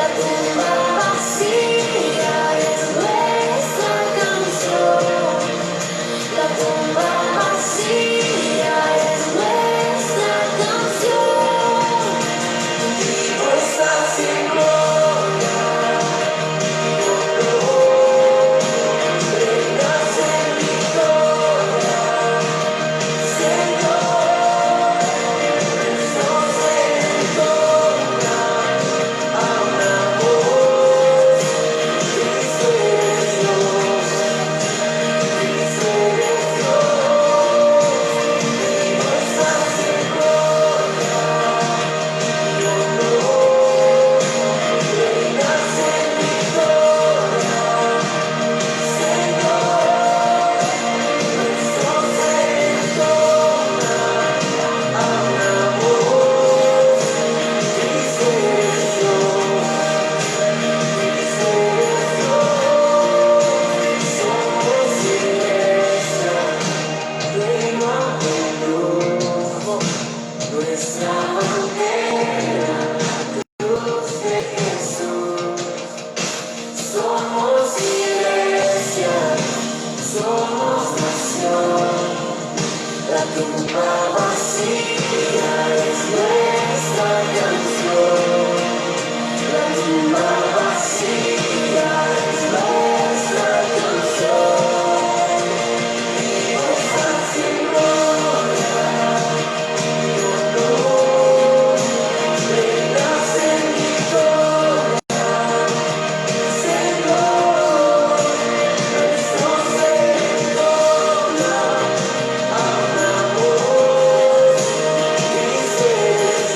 La tumba vacía es nuestra canción. La tumba vacía es nuestra canción. Vivo estás en gloria, reinas en victoria, Señor, nuestros entonan a una voz. Cristo eres Dios, Cristo eres Dios. Vivo estás en gloria, reinas en victoria, Señor, nuestros entonan a una voz. Cristo eres Dios, Cristo eres Dios. Somos iglesia, reino glorioso, nuestra bandera, cruz de Jesús. Somos iglesia, somos nación. La tumba vacía es nuestra canción. La tumba vacía es nuestra canción. Vivo estás en gloria, reinas en victoria, Señor, nuestros entonan a una voz. Cristo eres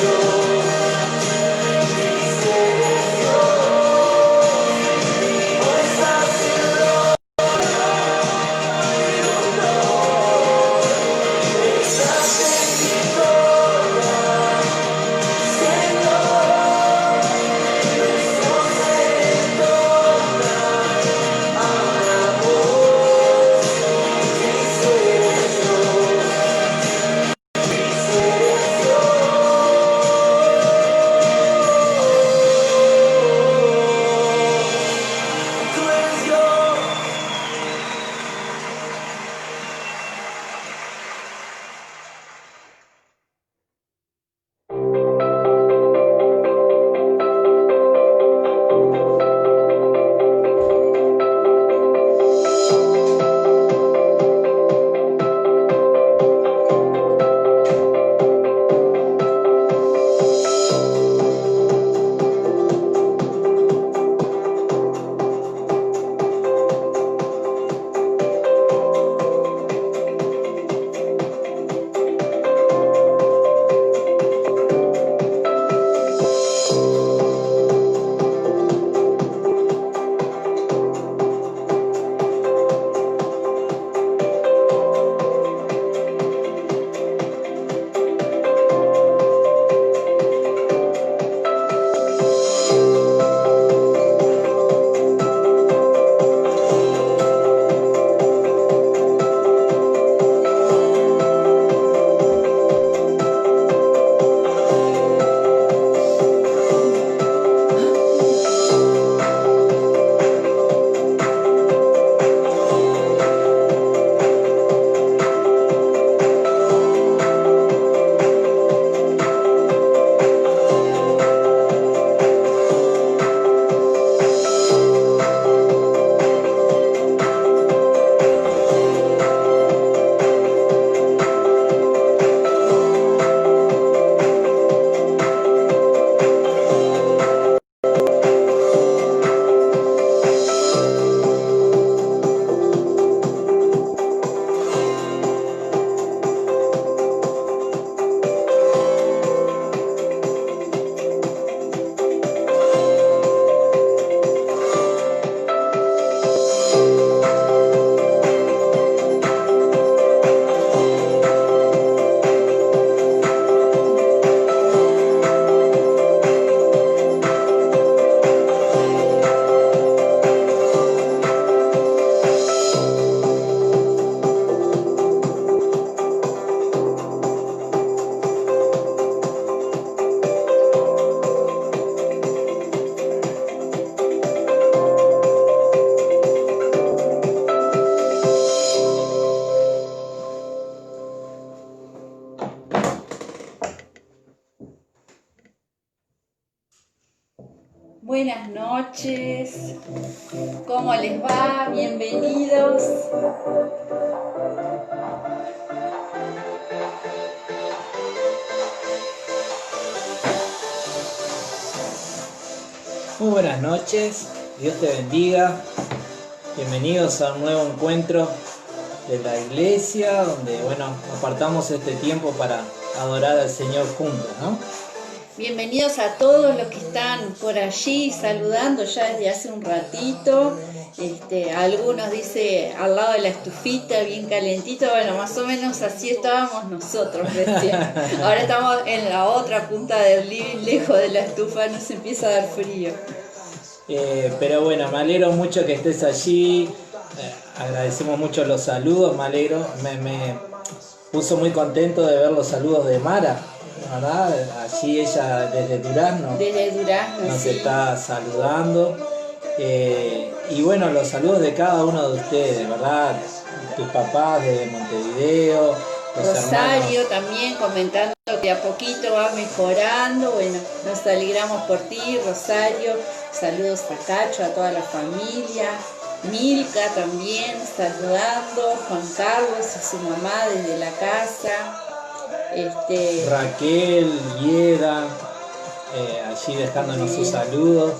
noches. ¿Cómo les va? Bienvenidos. Muy buenas noches, Dios te bendiga. Bienvenidos a un nuevo encuentro de la iglesia, donde apartamos este tiempo para adorar al Señor juntos, ¿no? Bienvenidos a todos los que están por allí saludando ya desde hace un ratito. Algunos dice al lado de la estufita, bien calentito. Bueno, más o menos así estábamos nosotros recién. Ahora estamos en la otra punta del living, lejos de la estufa, nos empieza a dar frío. Pero bueno, me alegro mucho que estés allí. Agradecemos mucho los saludos, me alegro. Me puso muy contento de ver los saludos de Mara, ¿verdad? Allí ella desde Durazno. Desde Durazno, nos sí. Está saludando. Y bueno, los saludos de cada uno de ustedes, ¿verdad? Tus papás desde Montevideo, los Rosario hermanos. también comentando que a poquito va mejorando. Bueno, nos alegramos por ti, Rosario. Saludos a Cacho, a toda la familia. Milka también saludando. Juan Carlos y su mamá desde la casa. Raquel, Yeda, allí dejándonos sus saludos.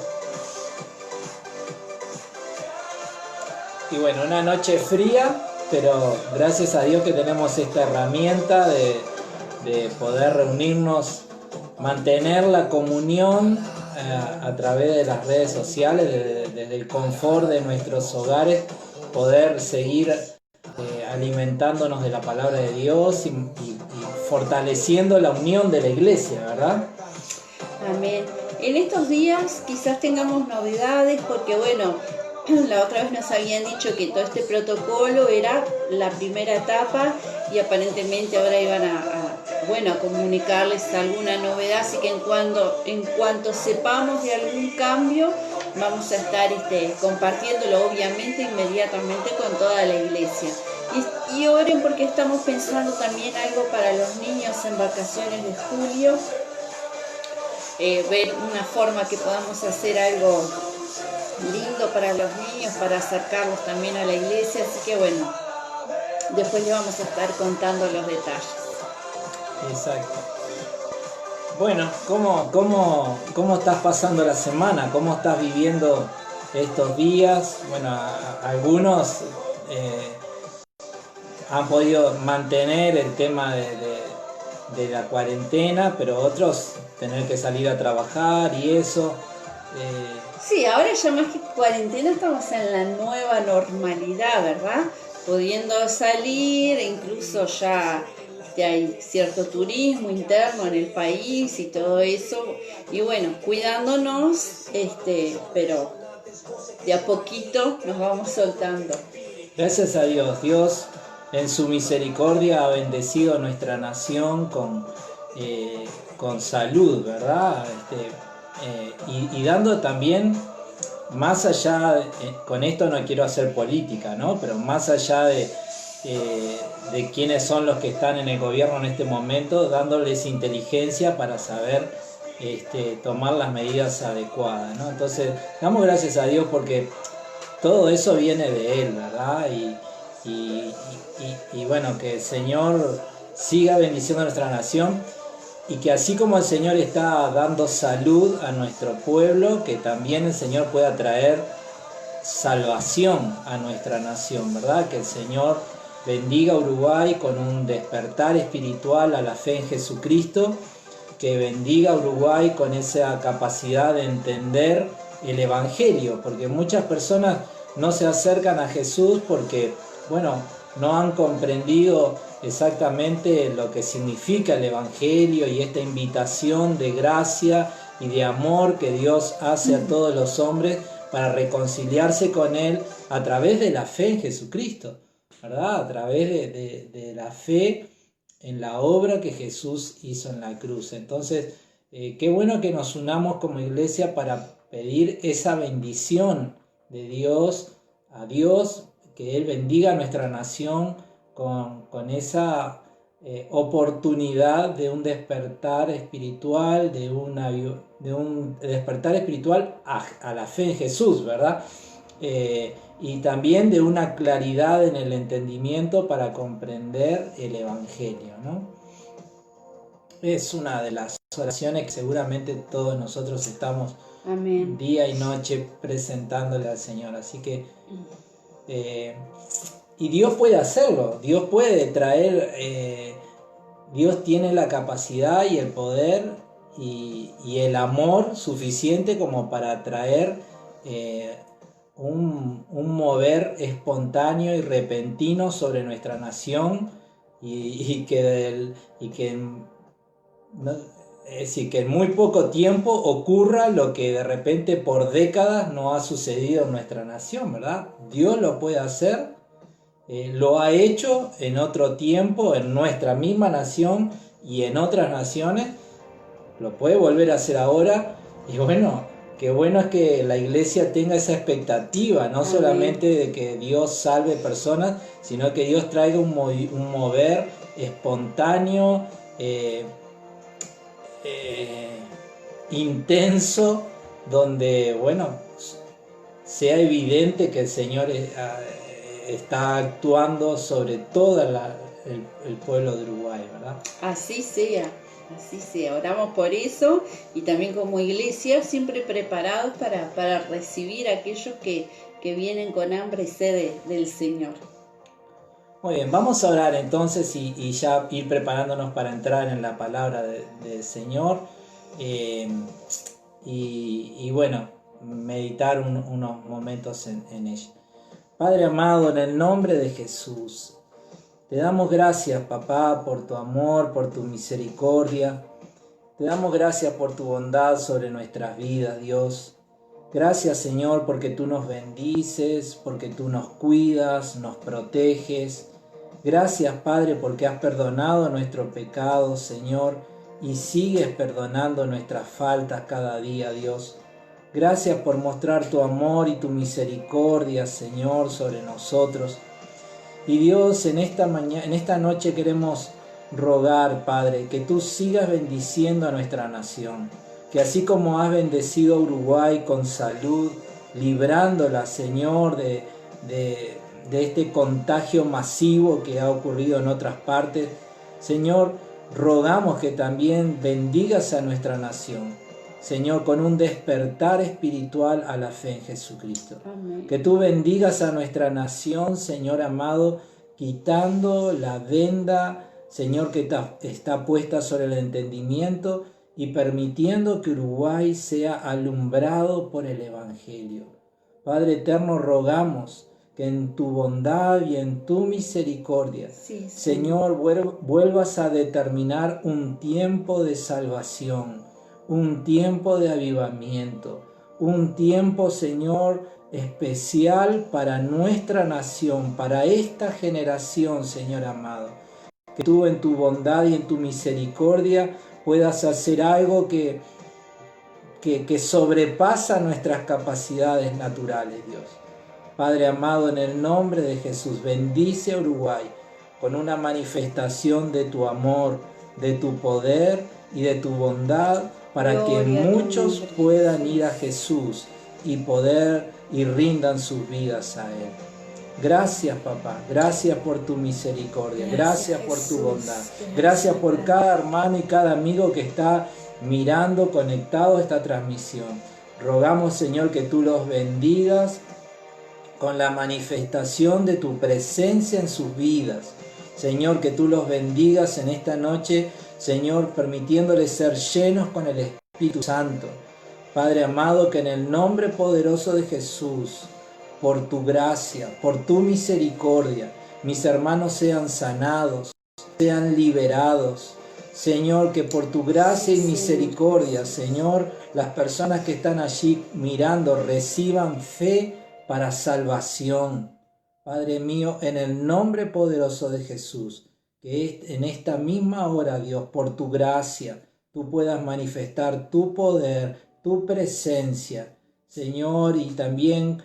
Y bueno, una noche fría, pero gracias a Dios que tenemos esta herramienta de poder reunirnos, mantener la comunión a través de las redes sociales, desde el confort de nuestros hogares, poder seguir alimentándonos de la palabra de Dios y fortaleciendo la unión de la iglesia, ¿verdad? Amén. En estos días quizás tengamos novedades porque bueno, la otra vez nos habían dicho que todo este protocolo era la primera etapa y aparentemente ahora iban a comunicarles alguna novedad, así que en cuanto sepamos de algún cambio vamos a estar compartiéndolo obviamente inmediatamente con toda la iglesia. Y oren porque estamos pensando también algo para los niños en vacaciones de julio, ver una forma que podamos hacer algo lindo para los niños, para acercarlos también a la iglesia, así que bueno, después les vamos a estar contando los detalles. Exacto. Bueno, ¿cómo estás pasando la semana? ¿Cómo estás viviendo estos días? Bueno, algunos han podido mantener el tema de la cuarentena, pero otros tener que salir a trabajar y eso. Sí, ahora ya más que cuarentena estamos en la nueva normalidad, ¿verdad? Pudiendo salir, incluso ya hay cierto turismo interno en el país y todo eso. Y bueno, cuidándonos, pero de a poquito nos vamos soltando. Gracias a Dios, Dios en su misericordia ha bendecido nuestra nación con salud, ¿verdad? Y dando también, más allá, con esto no quiero hacer política, ¿no? Pero más allá de quiénes son los que están en el gobierno en este momento, dándoles inteligencia para saber tomar las medidas adecuadas, ¿no? Entonces, damos gracias a Dios porque todo eso viene de Él, ¿verdad? Y bueno, que el Señor siga bendiciendo a nuestra nación. Y que así como el Señor está dando salud a nuestro pueblo, que también el Señor pueda traer salvación a nuestra nación, ¿verdad? Que el Señor bendiga a Uruguay con un despertar espiritual a la fe en Jesucristo, que bendiga a Uruguay con esa capacidad de entender el Evangelio, porque muchas personas no se acercan a Jesús porque, bueno, no han comprendido exactamente lo que significa el Evangelio y esta invitación de gracia y de amor que Dios hace a todos los hombres para reconciliarse con Él a través de la fe en Jesucristo, ¿verdad? A través de la fe en la obra que Jesús hizo en la cruz. Entonces, qué bueno que nos unamos como iglesia para pedir esa bendición de Dios, a Dios, que Él bendiga a nuestra nación con esa oportunidad de un despertar espiritual, de un despertar espiritual a la fe en Jesús, ¿verdad? Y también de una claridad en el entendimiento para comprender el Evangelio, ¿no? Es una de las oraciones que seguramente todos nosotros estamos Amén. día y noche presentándole al Señor. Así que, y Dios puede hacerlo, Dios puede traer, Dios tiene la capacidad y el poder y el amor suficiente como para traer un mover espontáneo y repentino sobre nuestra nación y que es decir, que en muy poco tiempo ocurra lo que de repente por décadas no ha sucedido en nuestra nación, ¿verdad? Dios lo puede hacer, lo ha hecho en otro tiempo, en nuestra misma nación y en otras naciones, lo puede volver a hacer ahora. Y bueno, qué bueno es que la iglesia tenga esa expectativa, no solamente de que Dios salve personas, sino que Dios traiga un mover espontáneo, intenso, donde, bueno, sea evidente que el Señor está actuando sobre todo el pueblo de Uruguay, ¿verdad? Así sea, así sea. Oramos por eso y también como iglesia siempre preparados para recibir a aquellos que vienen con hambre y sed del Señor. Muy bien, vamos a orar entonces y ya ir preparándonos para entrar en la palabra del Señor y bueno, meditar unos momentos en ella. Padre amado, en el nombre de Jesús, te damos gracias, papá, por tu amor, por tu misericordia. Te damos gracias por tu bondad sobre nuestras vidas, Dios. Gracias, Señor, porque tú nos bendices, porque tú nos cuidas, nos proteges. Gracias, Padre, porque has perdonado nuestros pecados, Señor, y sigues perdonando nuestras faltas cada día, Dios. Gracias por mostrar tu amor y tu misericordia, Señor, sobre nosotros. Y Dios, en esta noche queremos rogar, Padre, que tú sigas bendiciendo a nuestra nación. Que así como has bendecido a Uruguay con salud, librándola, Señor, de este contagio masivo que ha ocurrido en otras partes, Señor, rogamos que también bendigas a nuestra nación, Señor, con un despertar espiritual a la fe en Jesucristo. Amén. Que tú bendigas a nuestra nación, Señor amado, quitando la venda, Señor, que está puesta sobre el entendimiento y permitiendo que Uruguay sea alumbrado por el Evangelio. Padre eterno, rogamos que en tu bondad y en tu misericordia, Sí, Señor, vuelvas a determinar un tiempo de salvación, un tiempo de avivamiento, un tiempo, Señor, especial para nuestra nación, para esta generación, Señor amado. Que tú en tu bondad y en tu misericordia puedas hacer algo que sobrepasa nuestras capacidades naturales, Dios. Padre amado, en el nombre de Jesús, bendice a Uruguay con una manifestación de tu amor, de tu poder y de tu bondad, para que muchos puedan ir a Jesús y rindan sus vidas a Él. Gracias, papá. Gracias por tu misericordia. Gracias por tu bondad. Gracias por cada hermano y cada amigo que está mirando, conectado a esta transmisión. Rogamos, Señor, que tú los bendigas con la manifestación de tu presencia en sus vidas. Señor, que tú los bendigas en esta noche, Señor, permitiéndoles ser llenos con el Espíritu Santo. Padre amado, que en el nombre poderoso de Jesús, por tu gracia, por tu misericordia, mis hermanos sean sanados, sean liberados. Señor, que por tu gracia y misericordia, Señor, las personas que están allí mirando reciban fe para salvación. Padre mío, en el nombre poderoso de Jesús, que en esta misma hora, Dios, por tu gracia, tú puedas manifestar tu poder, tu presencia, Señor, y también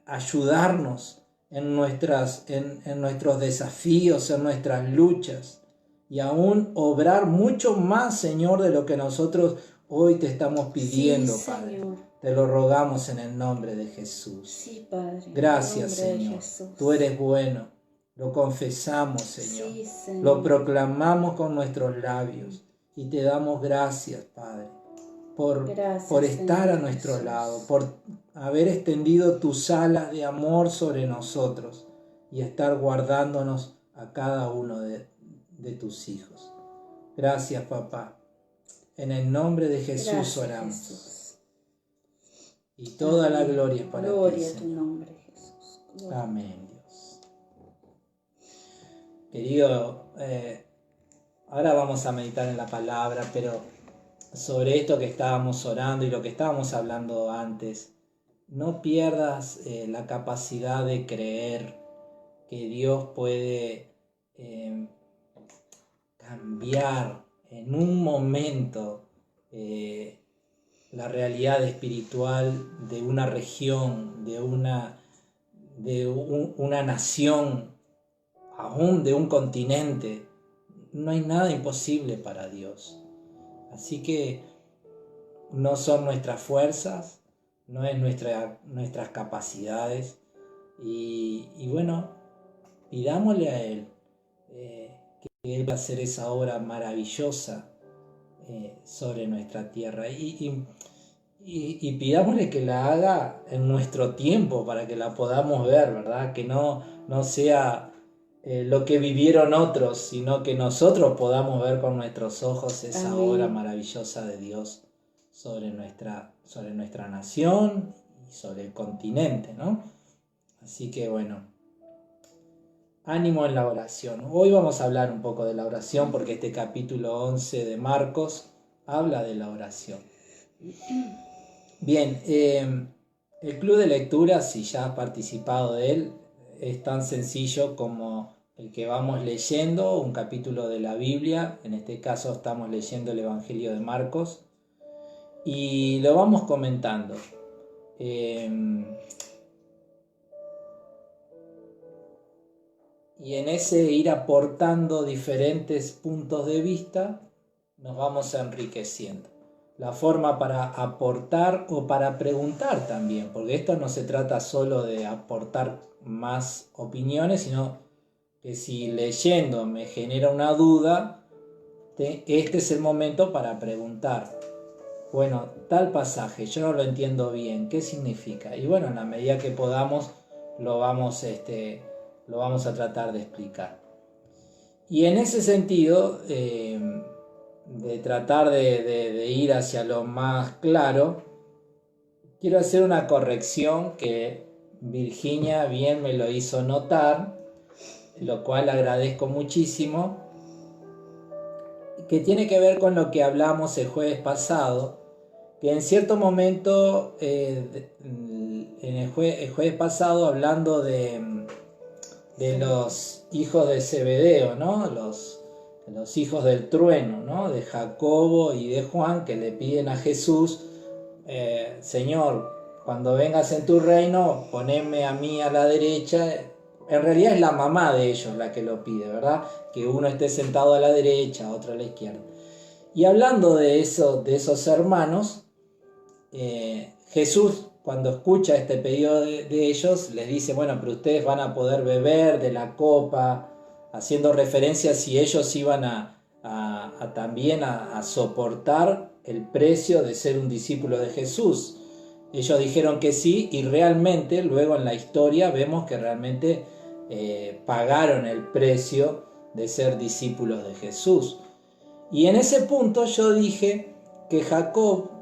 ayudarnos en nuestros desafíos, en nuestras luchas. y aún obrar mucho más, Señor, de lo que nosotros hoy te estamos pidiendo, Sí, Padre. Señor. Te lo rogamos en el nombre de Jesús. Sí, Padre. en el Gracias, nombre de Señor. Jesús. Tú eres bueno. Lo confesamos, Señor. Sí, Señor. Lo proclamamos con nuestros labios. Y te damos gracias, Padre, Gracias, por estar Señor a nuestro Jesús. lado, por haber extendido tus alas de amor sobre nosotros y estar guardándonos a cada uno de tus hijos. Gracias, papá. En el nombre de Jesús Gracias, oramos. Jesús. Y toda la Amén. gloria es para Gloria ti, a tu Señor. nombre, Jesús. Gloria. Amén, Dios. Querido, ahora vamos a meditar en la palabra, pero sobre esto que estábamos orando y lo que estábamos hablando antes, no pierdas la capacidad de creer que Dios puede cambiar en un momento la realidad espiritual de una región, de una nación, aún de un continente. No hay nada imposible para Dios. Así que no son nuestras fuerzas, no es nuestras capacidades. Y bueno, pidámosle a Él que Él va a hacer esa obra maravillosa sobre nuestra tierra. Y pidámosle que la haga en nuestro tiempo para que la podamos ver, ¿verdad? Que no sea lo que vivieron otros, sino que nosotros podamos ver con nuestros ojos esa Amén. obra maravillosa de Dios sobre nuestra nación y sobre el continente, ¿no? Así que bueno, ánimo en la oración. Hoy vamos a hablar un poco de la oración porque este capítulo 11 de Marcos habla de la oración. Bien, el club de lectura, si ya has participado de él, es tan sencillo como el que vamos leyendo un capítulo de la Biblia. En este caso estamos leyendo el Evangelio de Marcos y lo vamos comentando. Y en ese ir aportando diferentes puntos de vista, nos vamos enriqueciendo. La forma para aportar o para preguntar también, porque esto no se trata solo de aportar más opiniones, sino que si leyendo me genera una duda, este es el momento para preguntar. Bueno, tal pasaje, yo no lo entiendo bien, ¿qué significa? Y bueno, en la medida que podamos, lo vamos a tratar de explicar. Y en ese sentido, de tratar de ir hacia lo más claro, quiero hacer una corrección que Virginia bien me lo hizo notar, lo cual agradezco muchísimo, que tiene que ver con lo que hablamos el jueves pasado, que en cierto momento, en el jueves pasado, hablando de los hijos de Zebedeo, ¿no? Los hijos del trueno, ¿no? De Jacobo y de Juan, que le piden a Jesús, Señor, cuando vengas en tu reino, poneme a mí a la derecha. En realidad es la mamá de ellos la que lo pide, ¿verdad? Que uno esté sentado a la derecha, otro a la izquierda. Y hablando de esos hermanos, Jesús, cuando escucha este pedido de ellos, les dice, bueno, pero ustedes van a poder beber de la copa, haciendo referencia si ellos iban también a soportar el precio de ser un discípulo de Jesús. Ellos dijeron que sí, y realmente luego en la historia vemos que realmente pagaron el precio de ser discípulos de Jesús. Y en ese punto yo dije que Jacobo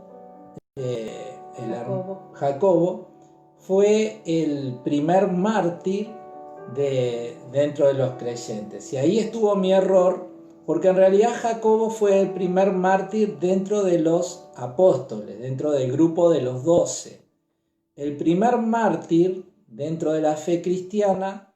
fue el primer mártir dentro de los creyentes. Y ahí estuvo mi error, porque en realidad Jacobo fue el primer mártir dentro de los apóstoles, dentro del grupo de los 12. El primer mártir dentro de la fe cristiana,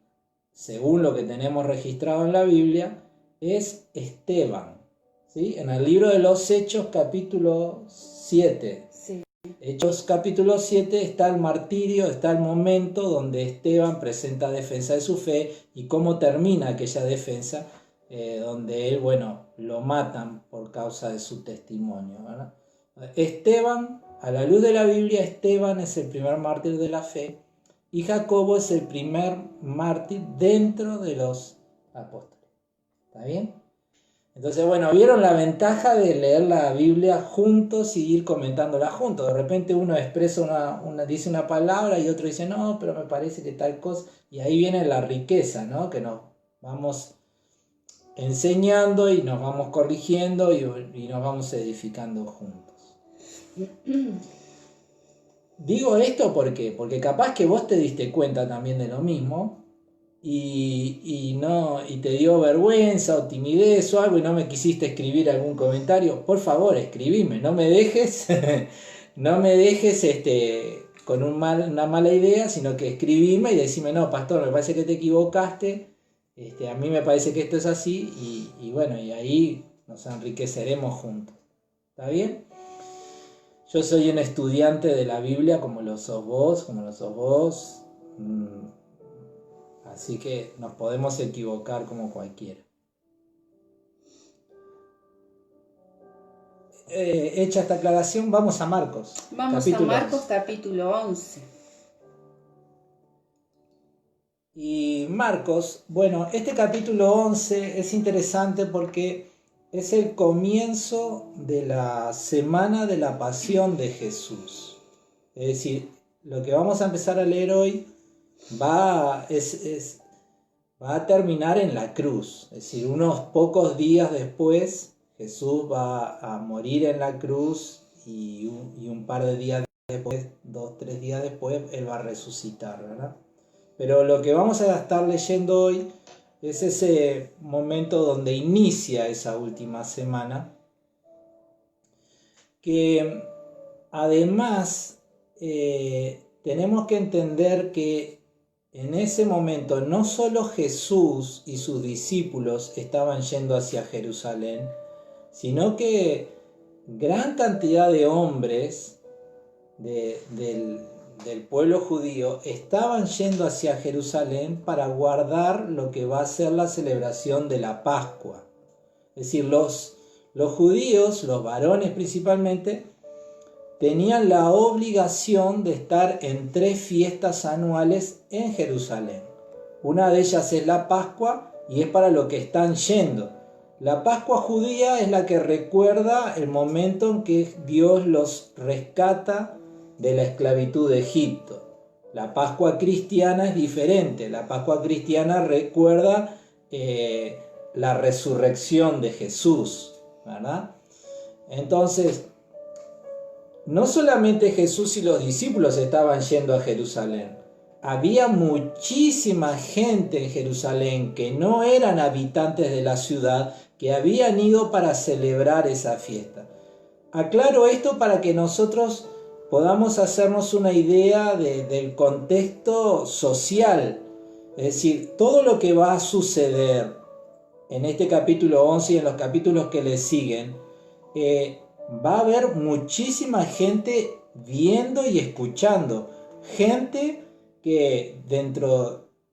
según lo que tenemos registrado en la Biblia, es Esteban, ¿sí? En el libro de los Hechos, capítulo 7. Sí. Hechos capítulo 7 está el martirio, está el momento donde Esteban presenta defensa de su fe y cómo termina aquella defensa. donde él, bueno, lo matan por causa de su testimonio, ¿verdad? Esteban, a la luz de la Biblia, Esteban es el primer mártir de la fe y Jacobo es el primer mártir dentro de los apóstoles. ¿Está bien? Entonces, bueno, vieron la ventaja de leer la Biblia juntos y ir comentándola juntos. De repente uno expresa dice una palabra y otro dice, no, pero me parece que tal cosa. Y ahí viene la riqueza, ¿no? Que nos vamos enseñando y nos vamos corrigiendo y nos vamos edificando juntos. Digo esto porque capaz que vos te diste cuenta también de lo mismo y te dio vergüenza o timidez o algo y no me quisiste escribir algún comentario. Por favor, escribime, no me dejes no me dejes con una mala idea, sino que escribime y decime, no, pastor, me parece que te equivocaste, a mí me parece que esto es así y bueno, y ahí nos enriqueceremos juntos. ¿Está bien? Yo soy un estudiante de la Biblia como lo sos vos. Así que nos podemos equivocar como cualquiera. Hecha esta aclaración, vamos a Marcos. Vamos a Marcos 11. Capítulo 11. Y Marcos, bueno, este capítulo 11 es interesante porque es el comienzo de la semana de la pasión de Jesús. Es decir, lo que vamos a empezar a leer hoy va a terminar en la cruz. Es decir, unos pocos días después Jesús va a morir en la cruz y un par de días después, 2-3 días después, Él va a resucitar, ¿verdad? Pero lo que vamos a estar leyendo hoy es ese momento donde inicia esa última semana, que además tenemos que entender que en ese momento no solo Jesús y sus discípulos estaban yendo hacia Jerusalén, sino que gran cantidad de hombres del pueblo judío estaban yendo hacia Jerusalén para guardar lo que va a ser la celebración de la Pascua. Es decir, los judíos, los varones principalmente, tenían la obligación de estar en 3 fiestas anuales en Jerusalén. Una de ellas es la Pascua y es para lo que están yendo. La Pascua judía es la que recuerda el momento en que Dios los rescata de la esclavitud de Egipto. La Pascua cristiana es diferente. La Pascua cristiana recuerda la resurrección de Jesús, ¿verdad? Entonces, no solamente Jesús y los discípulos estaban yendo a Jerusalén. Había muchísima gente en Jerusalén que no eran habitantes de la ciudad, que habían ido para celebrar esa fiesta. Aclaro esto para que nosotros podamos hacernos una idea del contexto social. Es decir, todo lo que va a suceder en este capítulo 11 y en los capítulos que le siguen, va a haber muchísima gente viendo y escuchando. Gente que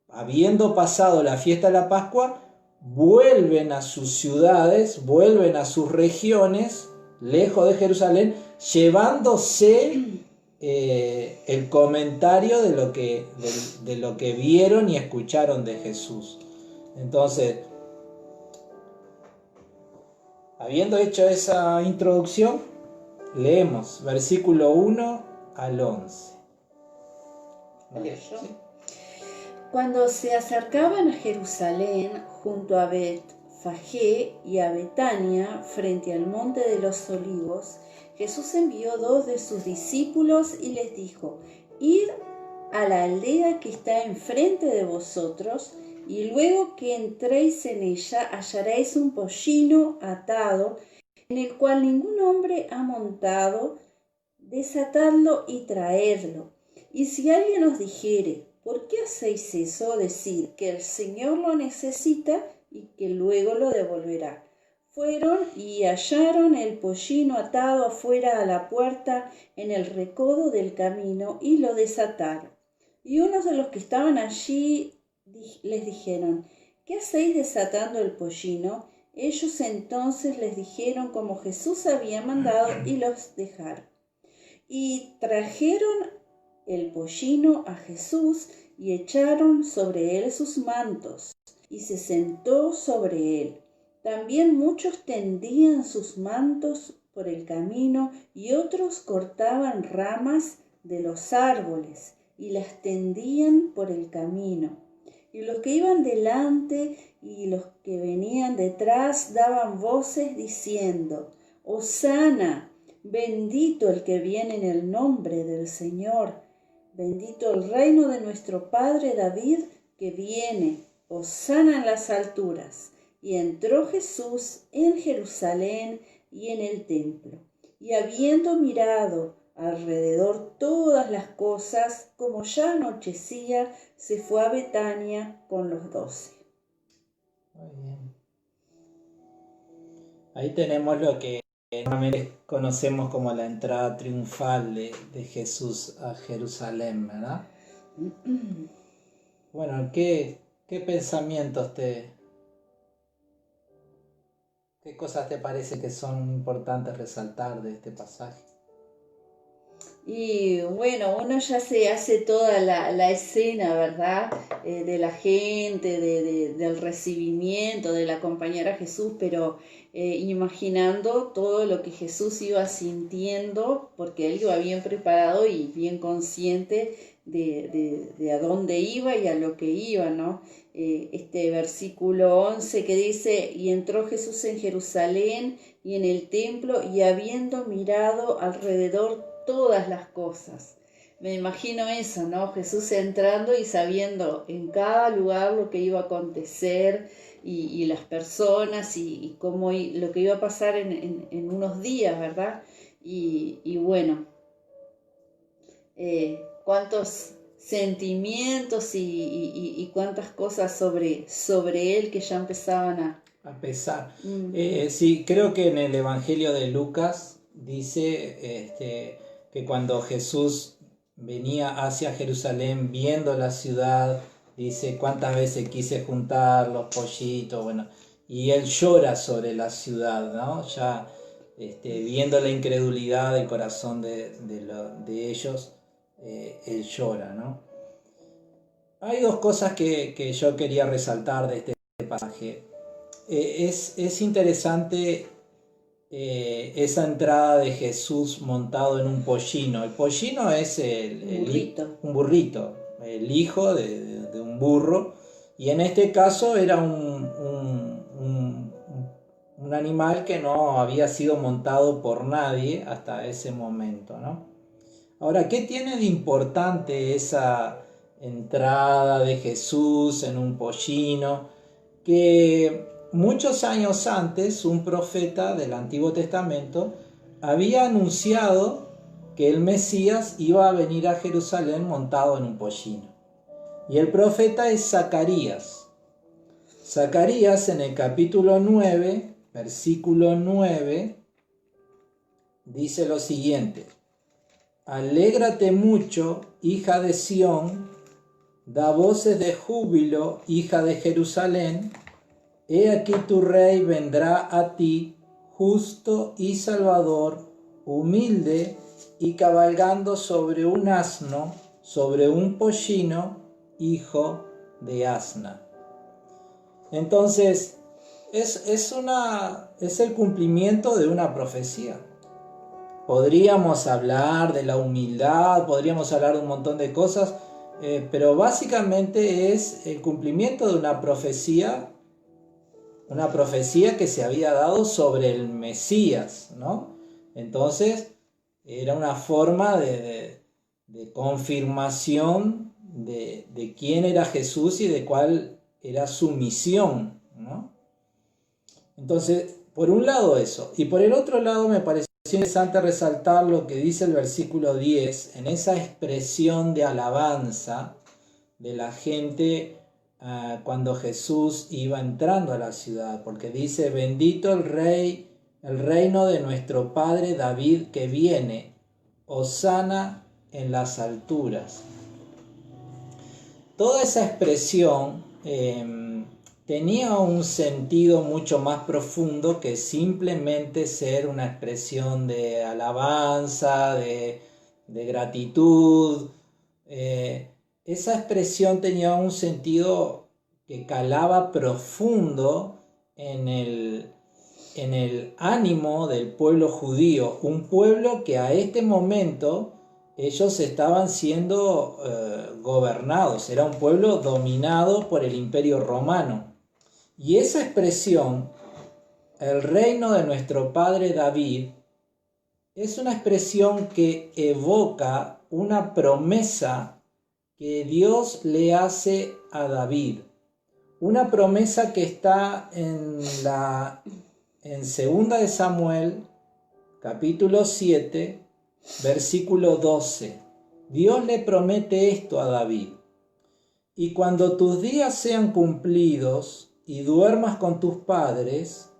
habiendo pasado la fiesta de la Pascua, vuelven a sus ciudades, vuelven a sus regiones, lejos de Jerusalén, llevándose el comentario de lo que vieron y escucharon de Jesús. Entonces, habiendo hecho esa introducción, leemos versículo 1 al 11. ¿Sí? Cuando se acercaban a Jerusalén, junto a Betfagé y a Betania, frente al monte de los Olivos, Jesús envió 2 de sus discípulos y les dijo: Id a la aldea que está enfrente de vosotros, y luego que entréis en ella hallaréis un pollino atado, en el cual ningún hombre ha montado. Desatadlo y traedlo. Y si alguien os dijere: ¿por qué hacéis eso? Decid que el Señor lo necesita y que luego lo devolverá. Fueron y hallaron el pollino atado afuera a la puerta en el recodo del camino y lo desataron. Y unos de los que estaban allí les dijeron: ¿qué hacéis desatando el pollino? Ellos entonces les dijeron como Jesús había mandado y los dejaron. Y trajeron el pollino a Jesús y echaron sobre él sus mantos, y se sentó sobre él. También muchos tendían sus mantos por el camino y otros cortaban ramas de los árboles y las tendían por el camino. Y los que iban delante y los que venían detrás daban voces diciendo: Hosana, bendito el que viene en el nombre del Señor, bendito el reino de nuestro padre David que viene, hosana en las alturas. Y entró Jesús en Jerusalén y en el templo, y habiendo mirado alrededor todas las cosas, como ya anochecía, se fue a Betania con los 12. Muy bien. Ahí tenemos lo que normalmente conocemos como la entrada triunfal de Jesús a Jerusalén, ¿verdad? Bueno, ¿qué pensamientos qué cosas te parece que son importantes resaltar de este pasaje? Y bueno, uno ya se hace toda la escena, ¿verdad? De la gente, del recibimiento, del acompañar a Jesús, pero imaginando todo lo que Jesús iba sintiendo, porque él iba bien preparado y bien consciente de a dónde iba y a lo que iba, ¿no? Este versículo 11 que dice: y entró Jesús en Jerusalén y en el templo, y habiendo mirado alrededor todas las cosas. Me imagino eso, ¿no? Jesús entrando y sabiendo en cada lugar lo que iba a acontecer y las personas y cómo lo que iba a pasar en unos días, ¿verdad? Y bueno, cuántos sentimientos y cuántas cosas sobre él que ya empezaban A pesar. Sí, creo que en el Evangelio de Lucas dice que cuando Jesús venía hacia Jerusalén viendo la ciudad, dice cuántas veces quise juntar los pollitos, bueno, y él llora sobre la ciudad, ¿no? Ya viendo la incredulidad del corazón de ellos, él llora, ¿no? Hay dos cosas que yo quería resaltar de este pasaje. Es interesante esa entrada de Jesús montado en un pollino. El pollino es un burrito, el hijo de un burro, y en este caso era un animal que no había sido montado por nadie hasta ese momento, ¿no? Ahora, ¿qué tiene de importante esa entrada de Jesús en un pollino? Que muchos años antes un profeta del Antiguo Testamento había anunciado que el Mesías iba a venir a Jerusalén montado en un pollino. Y el profeta es Zacarías. Zacarías en el capítulo 9, versículo 9, dice lo siguiente: Alégrate mucho, hija de Sión, da voces de júbilo, hija de Jerusalén. He aquí tu rey vendrá a ti, justo y salvador, humilde y cabalgando sobre un asno, sobre un pollino, hijo de asna. Entonces, es el cumplimiento de una profecía. Podríamos hablar de la humildad, podríamos hablar de un montón de cosas, pero básicamente es el cumplimiento de una profecía que se había dado sobre el Mesías, ¿no? Entonces, era una forma de confirmación de quién era Jesús y de cuál era su misión, ¿no? Entonces, por un lado eso, y por el otro lado me pareció interesante resaltar lo que dice el versículo 10, en esa expresión de alabanza de la gente cuando Jesús iba entrando a la ciudad, porque dice: bendito el reino de nuestro padre David que viene, hosana en las alturas. Toda esa expresión tenía un sentido mucho más profundo que simplemente ser una expresión de alabanza, de gratitud. Esa expresión tenía un sentido que calaba profundo en el ánimo del pueblo judío, un pueblo que a este momento ellos estaban siendo gobernados, era un pueblo dominado por el Imperio Romano. Y esa expresión, el reino de nuestro padre David, es una expresión que evoca una promesa que Dios le hace a David. Una promesa que está en 2 de Samuel, capítulo 7, versículo 12. Dios le promete esto a David: y cuando tus días sean cumplidos y duermas con tus padres,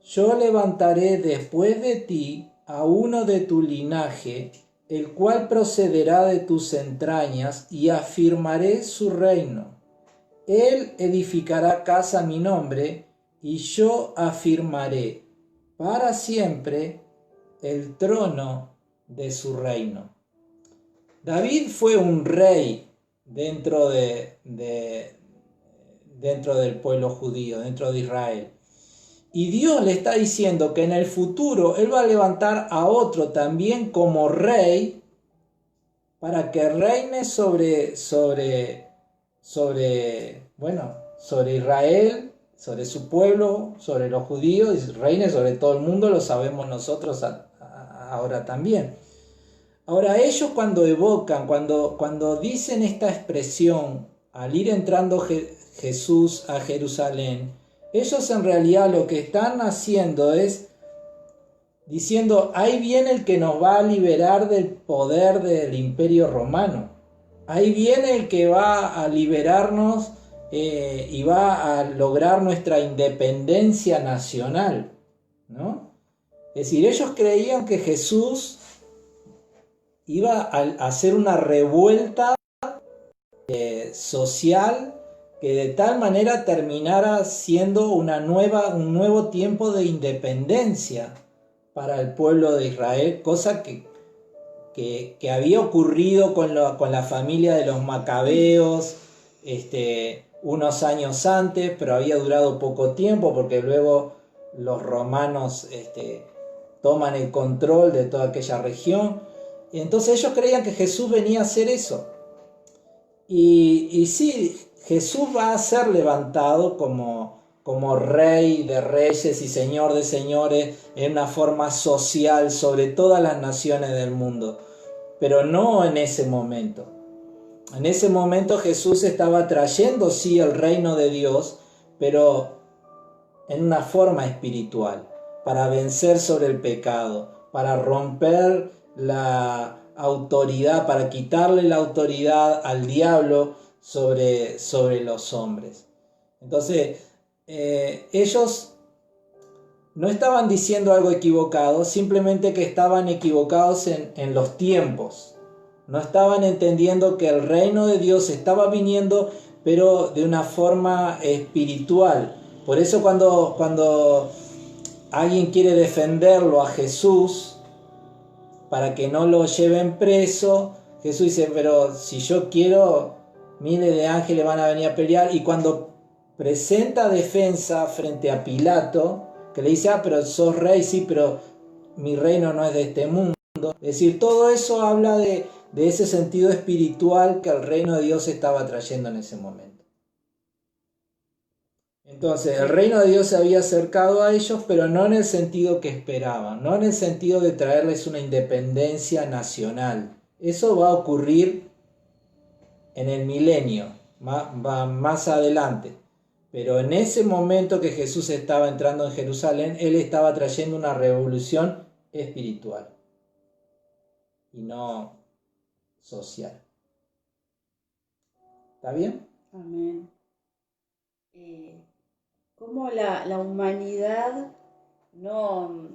yo levantaré después de ti a uno de tu linaje, el cual procederá de tus entrañas, y afirmaré su reino. Él edificará casa a mi nombre, y yo afirmaré para siempre el trono de su reino. David fue un rey dentro del pueblo judío, dentro de Israel. Y Dios le está diciendo que en el futuro Él va a levantar a otro también como rey para que reine sobre Israel, sobre su pueblo, sobre los judíos, y reine sobre todo el mundo. Lo sabemos nosotros ahora también. Ahora, ellos cuando evocan, cuando dicen esta expresión, al ir entrando Jesús a Jerusalén, ellos en realidad lo que están haciendo es diciendo: ahí viene el que nos va a liberar del poder del Imperio Romano. Ahí viene el que va a liberarnos y va a lograr nuestra independencia nacional, ¿no? Es decir, ellos creían que Jesús iba a hacer una revuelta social que de tal manera terminara siendo un nuevo tiempo de independencia para el pueblo de Israel, cosa que había ocurrido con la familia de los macabeos unos años antes, pero había durado poco tiempo porque luego los romanos toman el control de toda aquella región. Y entonces ellos creían que Jesús venía a hacer eso. Y sí, Jesús va a ser levantado como rey de reyes y señor de señores en una forma social sobre todas las naciones del mundo, pero no en ese momento. En ese momento Jesús estaba trayendo, sí, el reino de Dios, pero en una forma espiritual, para vencer sobre el pecado, para romper la autoridad, para quitarle la autoridad al diablo sobre los hombres. Entonces, ellos no estaban diciendo algo equivocado, simplemente que estaban equivocados en los tiempos. No estaban entendiendo que el reino de Dios estaba viniendo, pero de una forma espiritual. Por eso cuando alguien quiere defenderlo a Jesús para que no lo lleven preso, Jesús dice: pero si yo quiero, miles de ángeles van a venir a pelear. Y cuando presenta defensa frente a Pilato, que le dice: pero sos rey, sí, pero mi reino no es de este mundo. Es decir, todo eso habla de ese sentido espiritual que el reino de Dios estaba trayendo en ese momento. Entonces, el reino de Dios se había acercado a ellos, pero no en el sentido que esperaban, no en el sentido de traerles una independencia nacional. Eso va a ocurrir en el milenio, más adelante. Pero en ese momento que Jesús estaba entrando en Jerusalén, Él estaba trayendo una revolución espiritual y no social. ¿Está bien? Amén. Cómo la humanidad no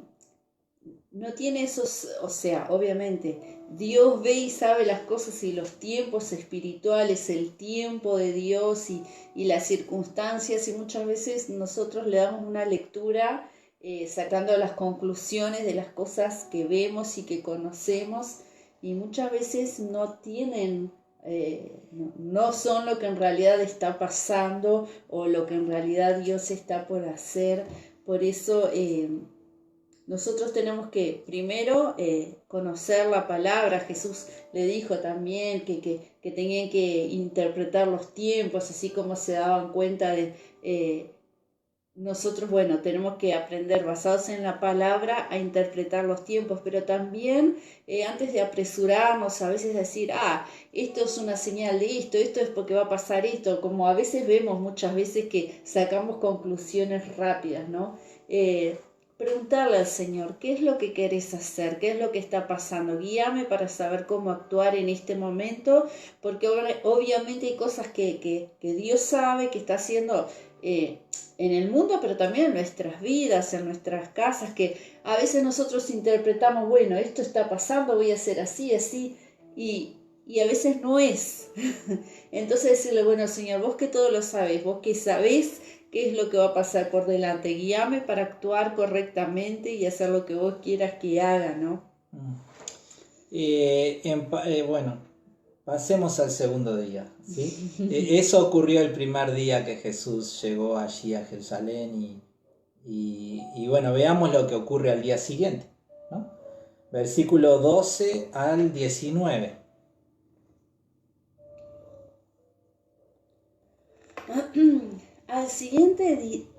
no tiene esos, o sea, obviamente, Dios ve y sabe las cosas y los tiempos espirituales, el tiempo de Dios y las circunstancias, y muchas veces nosotros le damos una lectura sacando las conclusiones de las cosas que vemos y que conocemos, y muchas veces no tienen, no son lo que en realidad está pasando o lo que en realidad Dios está por hacer. Por eso nosotros tenemos que primero conocer la palabra. Jesús le dijo también que tenían que interpretar los tiempos, así como se daban cuenta de... nosotros, bueno, tenemos que aprender basados en la palabra a interpretar los tiempos, pero también antes de apresurarnos, a veces decir, esto es una señal de esto es porque va a pasar esto, como a veces vemos muchas veces que sacamos conclusiones rápidas, ¿no? Preguntarle al Señor, ¿qué es lo que querés hacer? ¿Qué es lo que está pasando? Guíame para saber cómo actuar en este momento, porque obviamente hay cosas que Dios sabe que está haciendo en el mundo, pero también en nuestras vidas, en nuestras casas, que a veces nosotros interpretamos, bueno, esto está pasando, voy a hacer así, así, y a veces no es. Entonces decirle, bueno, Señor, vos que todo lo sabés, vos que sabés qué es lo que va a pasar por delante, guíame para actuar correctamente y hacer lo que vos quieras que haga, ¿no? Bueno, pasemos al segundo día, ¿sí? Eso ocurrió el primer día que Jesús llegó allí a Jerusalén y bueno, veamos lo que ocurre al día siguiente, ¿no? Versículo 12 al 19.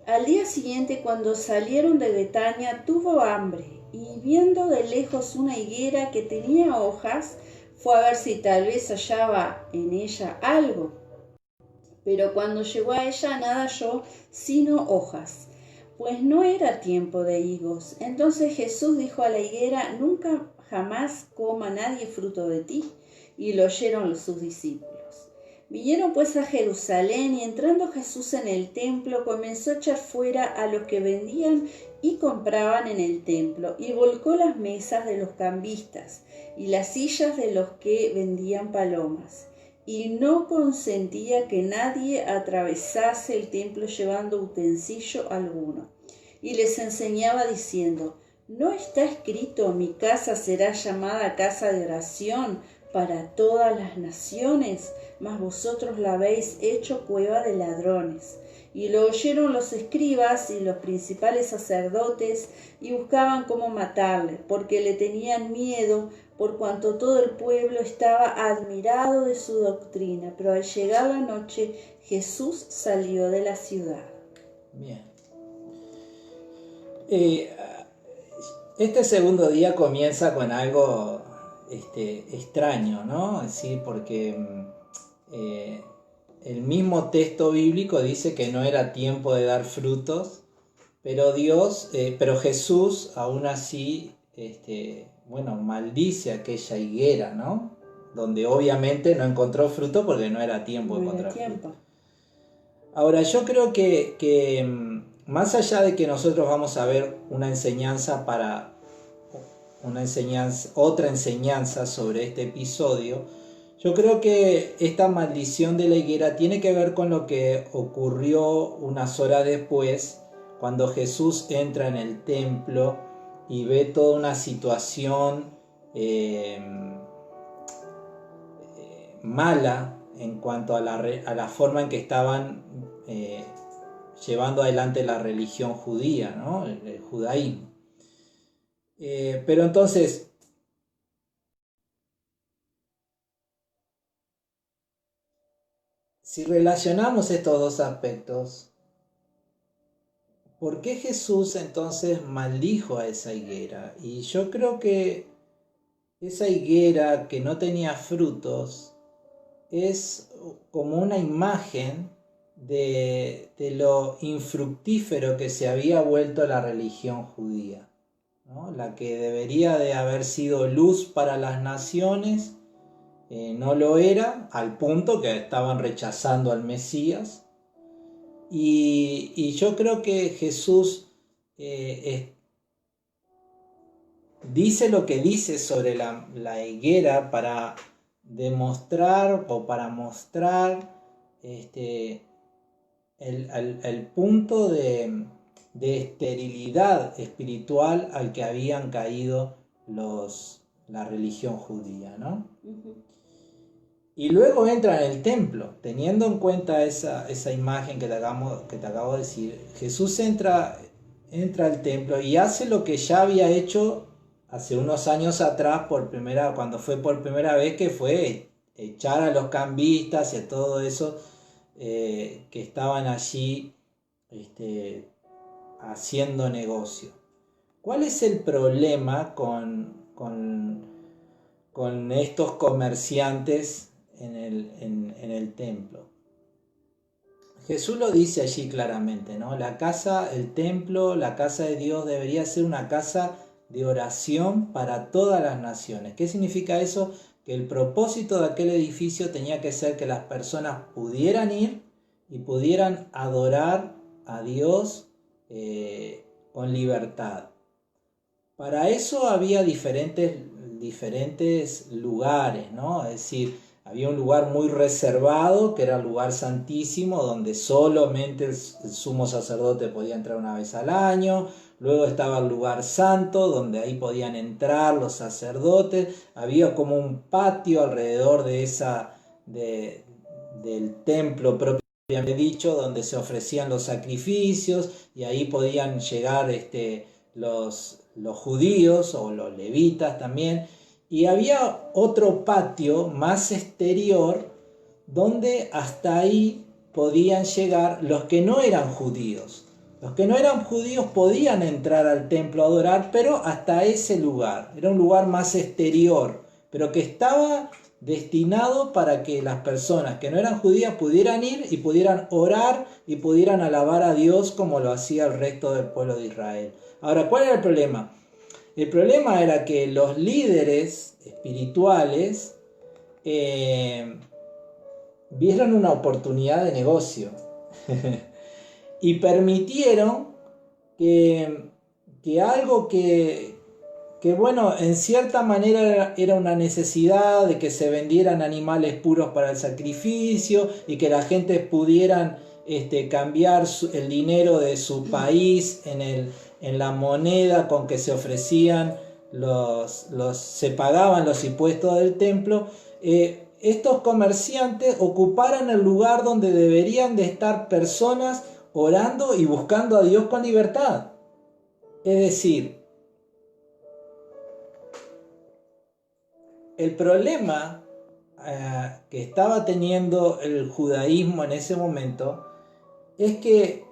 Al día siguiente, cuando salieron de Betania, tuvo hambre, y viendo de lejos una higuera que tenía hojas, fue a ver si tal vez hallaba en ella algo. Pero cuando llegó a ella nada halló sino hojas, pues no era tiempo de higos. Entonces Jesús dijo a la higuera, nunca jamás coma nadie fruto de ti. Y lo oyeron sus discípulos. Vinieron pues a Jerusalén, y entrando Jesús en el templo, comenzó a echar fuera a los que vendían y compraban en el templo, y volcó las mesas de los cambistas y las sillas de los que vendían palomas, y no consentía que nadie atravesase el templo llevando utensilio alguno. Y les enseñaba diciendo, ¿no está escrito, mi casa será llamada casa de oración para todas las naciones? Mas vosotros la habéis hecho cueva de ladrones. Y lo oyeron los escribas y los principales sacerdotes, y buscaban cómo matarle, porque le tenían miedo, por cuanto todo el pueblo estaba admirado de su doctrina. Pero al llegar la noche, Jesús salió de la ciudad. Bien. Este segundo día comienza con algo extraño, ¿no? Sí, porque el mismo texto bíblico dice que no era tiempo de dar frutos, pero pero Jesús aún así, maldice aquella higuera, ¿no? Donde obviamente no encontró fruto porque no era tiempo de encontrar fruto. Ahora, yo creo que más allá de que nosotros vamos a ver otra enseñanza sobre este episodio, yo creo que esta maldición de la higuera tiene que ver con lo que ocurrió unas horas después, cuando Jesús entra en el templo y ve toda una situación mala en cuanto a la forma en que estaban llevando adelante la religión judía, ¿no? El judaísmo. Pero entonces, si relacionamos estos dos aspectos, ¿por qué Jesús entonces maldijo a esa higuera? Y yo creo que esa higuera que no tenía frutos es como una imagen de lo infructífero que se había vuelto la religión judía, ¿no? La que debería de haber sido luz para las naciones, no lo era, al punto que estaban rechazando al Mesías. Y yo creo que Jesús dice lo que dice sobre la higuera para demostrar o para mostrar el punto de esterilidad espiritual al que habían caído la religión judía, ¿no? Ujú. Y luego entra en el templo, teniendo en cuenta esa imagen que te acabo de decir. Jesús entra al templo y hace lo que ya había hecho hace unos años atrás, cuando fue por primera vez, que fue echar a los cambistas y a todo eso que estaban allí haciendo negocio. ¿Cuál es el problema con estos comerciantes en el templo? Jesús lo dice allí claramente, ¿no? El templo, la casa de Dios debería ser una casa de oración para todas las naciones. ¿Qué significa eso? Que el propósito de aquel edificio tenía que ser que las personas pudieran ir y pudieran adorar a Dios con libertad. Para eso había diferentes lugares, ¿no? Es decir, había un lugar muy reservado, que era el lugar santísimo, donde solamente el sumo sacerdote podía entrar una vez al año. Luego estaba el lugar santo, donde ahí podían entrar los sacerdotes. Había como un patio alrededor del templo propiamente dicho, donde se ofrecían los sacrificios, y ahí podían llegar los judíos o los levitas también. Y había otro patio más exterior donde hasta ahí podían llegar los que no eran judíos. Los que no eran judíos podían entrar al templo a adorar, pero hasta ese lugar. Era un lugar más exterior, pero que estaba destinado para que las personas que no eran judías pudieran ir y pudieran orar y pudieran alabar a Dios como lo hacía el resto del pueblo de Israel. Ahora, ¿cuál era el problema? El problema era que los líderes espirituales vieron una oportunidad de negocio y permitieron que algo que bueno, en cierta manera era una necesidad de que se vendieran animales puros para el sacrificio y que la gente pudieran cambiar el dinero de su país en la moneda con que se ofrecían se pagaban los impuestos del templo. Estos comerciantes ocuparan el lugar donde deberían de estar personas orando y buscando a Dios con libertad. Es decir, el problema que estaba teniendo el judaísmo en ese momento es que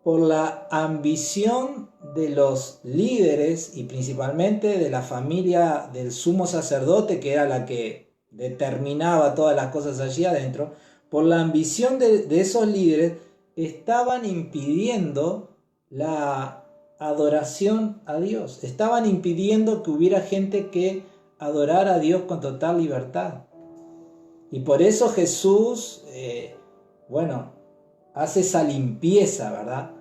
por la ambición de los líderes y principalmente de la familia del sumo sacerdote, que era la que determinaba todas las cosas allí adentro, por la ambición de esos líderes estaban impidiendo la adoración a Dios, estaban impidiendo que hubiera gente que adorara a Dios con total libertad. Y por eso Jesús, hace esa limpieza, ¿verdad?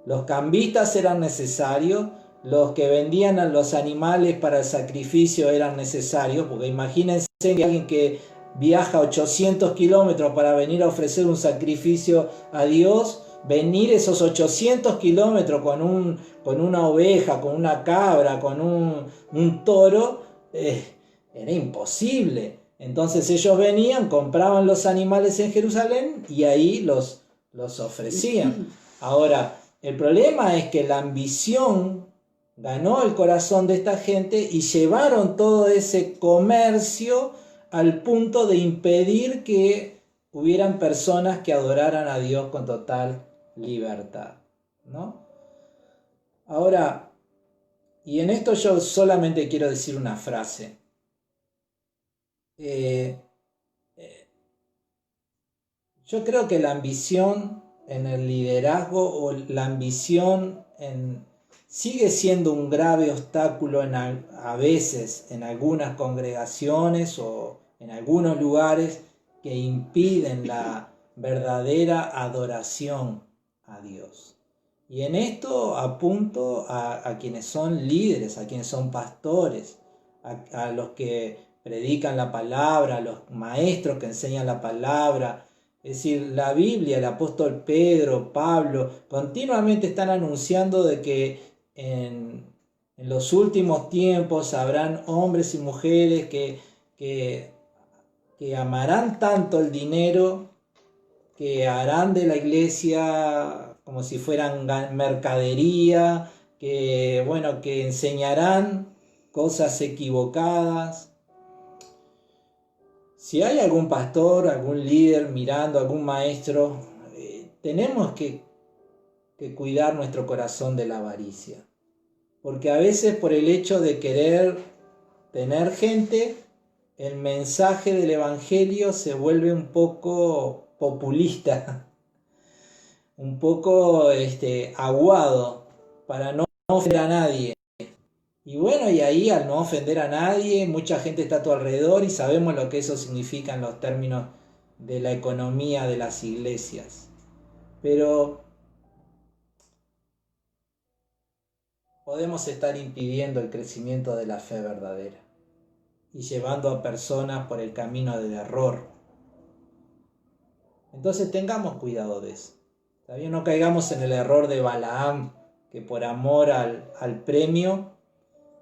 Los cambistas eran necesarios, los que vendían a los animales para el sacrificio eran necesarios, porque imagínense que alguien que viaja 800 kilómetros para venir a ofrecer un sacrificio a Dios, venir esos 800 kilómetros con una oveja, con una cabra, con un toro, era imposible. Entonces ellos venían, compraban los animales en Jerusalén y ahí los ofrecían. Ahora, el problema es que la ambición ganó el corazón de esta gente y llevaron todo ese comercio al punto de impedir que hubieran personas que adoraran a Dios con total libertad, ¿no? Ahora, y en esto yo solamente quiero decir una frase. Yo creo que la ambición en el liderazgo o la ambición sigue siendo un grave obstáculo a veces en algunas congregaciones o en algunos lugares que impiden la verdadera adoración a Dios. Y en esto apunto a quienes son líderes, a quienes son pastores, a los que predican la palabra, a los maestros que enseñan la palabra. Es decir, la Biblia, el apóstol Pedro, Pablo, continuamente están anunciando de que en los últimos tiempos habrán hombres y mujeres que amarán tanto el dinero, que harán de la iglesia como si fueran mercadería, que enseñarán cosas equivocadas. Si hay algún pastor, algún líder mirando, algún maestro, tenemos que cuidar nuestro corazón de la avaricia. Porque a veces por el hecho de querer tener gente, el mensaje del evangelio se vuelve un poco populista, un poco aguado, para no ofender a nadie. Y bueno, y ahí al no ofender a nadie, mucha gente está a tu alrededor y sabemos lo que eso significa en los términos de la economía de las iglesias. Pero podemos estar impidiendo el crecimiento de la fe verdadera y llevando a personas por el camino del error. Entonces tengamos cuidado de eso. Todavía no caigamos en el error de Balaam, que por amor al premio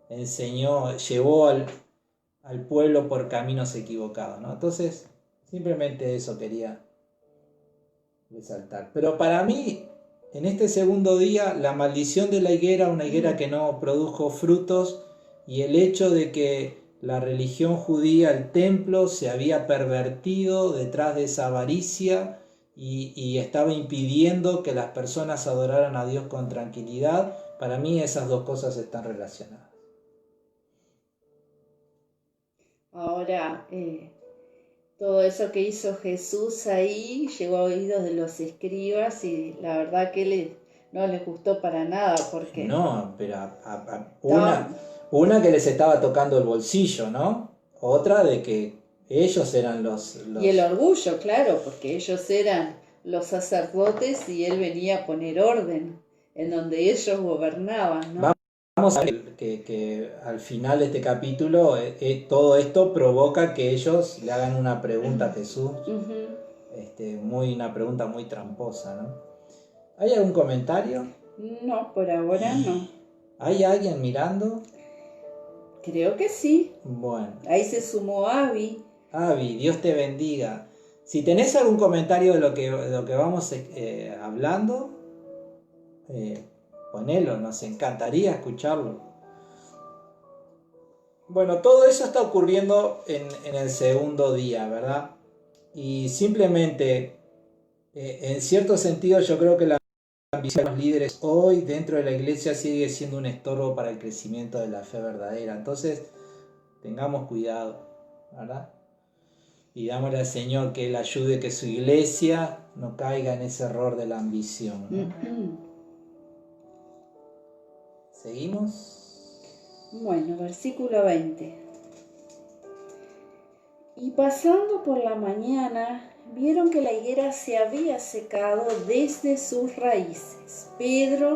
llevó al pueblo por caminos equivocados, ¿no? Entonces, simplemente eso quería resaltar. Pero para mí, en este segundo día, la maldición de la higuera, una higuera que no produjo frutos, y el hecho de que la religión judía, el templo, se había pervertido detrás de esa avaricia y estaba impidiendo que las personas adoraran a Dios con tranquilidad. Para mí esas dos cosas están relacionadas. Ahora, todo eso que hizo Jesús ahí llegó a oídos de los escribas y la verdad que no les gustó para nada porque... No, pero una que les estaba tocando el bolsillo, ¿no? Otra de que ellos eran los... Y el orgullo, claro, porque ellos eran los sacerdotes y él venía a poner orden en donde ellos gobernaban, ¿no? Vamos a ver que al final de este capítulo todo esto provoca que ellos le hagan una pregunta a Jesús, una pregunta muy tramposa, ¿no? ¿Hay algún comentario? No, por ahora no. ¿Hay alguien mirando? Creo que sí. Bueno. Ahí se sumó Abby. Abby, Dios te bendiga. Si tenés algún comentario de lo que vamos hablando, ponelo, nos encantaría escucharlo. Bueno, todo eso está ocurriendo en el segundo día, ¿verdad? Y simplemente, en cierto sentido, yo creo que la ambición de los líderes hoy dentro de la iglesia sigue siendo un estorbo para el crecimiento de la fe verdadera. Entonces, tengamos cuidado, ¿verdad? Pidámosle al Señor que Él ayude, que su iglesia no caiga en ese error de la ambición, ¿no? ¿Seguimos? Bueno, versículo 20. Y pasando por la mañana, vieron que la higuera se había secado desde sus raíces.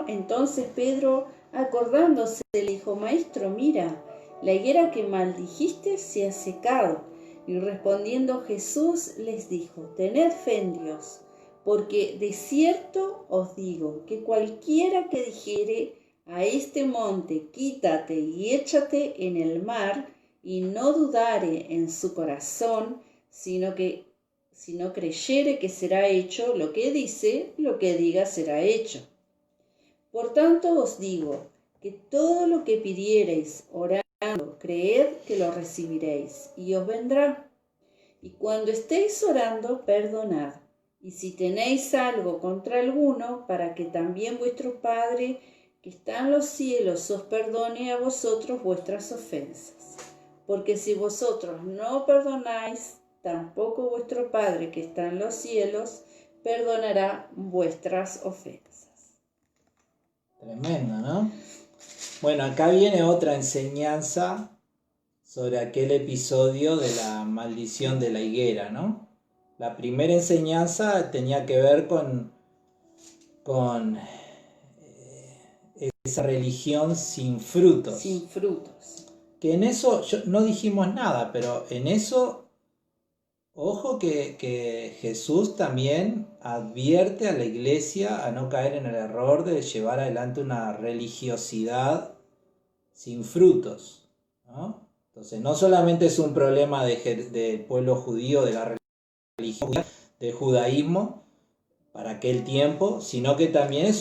Entonces Pedro, acordándose, le dijo: Maestro, mira, la higuera que maldijiste se ha secado. Y respondiendo Jesús les dijo: Tened fe en Dios, porque de cierto os digo que cualquiera que dijere a este monte, quítate y échate en el mar, y no dudare en su corazón, sino creyere que será hecho lo que dice, lo que diga será hecho. Por tanto os digo que todo lo que pidiereis orando, creed que lo recibiréis, y os vendrá. Y cuando estéis orando, perdonad. Y si tenéis algo contra alguno, para que también vuestro Padre, que está en los cielos, os perdone a vosotros vuestras ofensas. Porque si vosotros no perdonáis, tampoco vuestro Padre, que está en los cielos, perdonará vuestras ofensas. Tremendo, ¿no? Bueno, acá viene otra enseñanza sobre aquel episodio de la maldición de la higuera, ¿no? La primera enseñanza tenía que ver con esa religión sin frutos. Sin frutos. Que en eso no dijimos nada, pero en eso, ojo que Jesús también advierte a la iglesia a no caer en el error de llevar adelante una religiosidad sin frutos, ¿no? Entonces, no solamente es un problema del pueblo judío, de la religión, del judaísmo para aquel tiempo, sino que también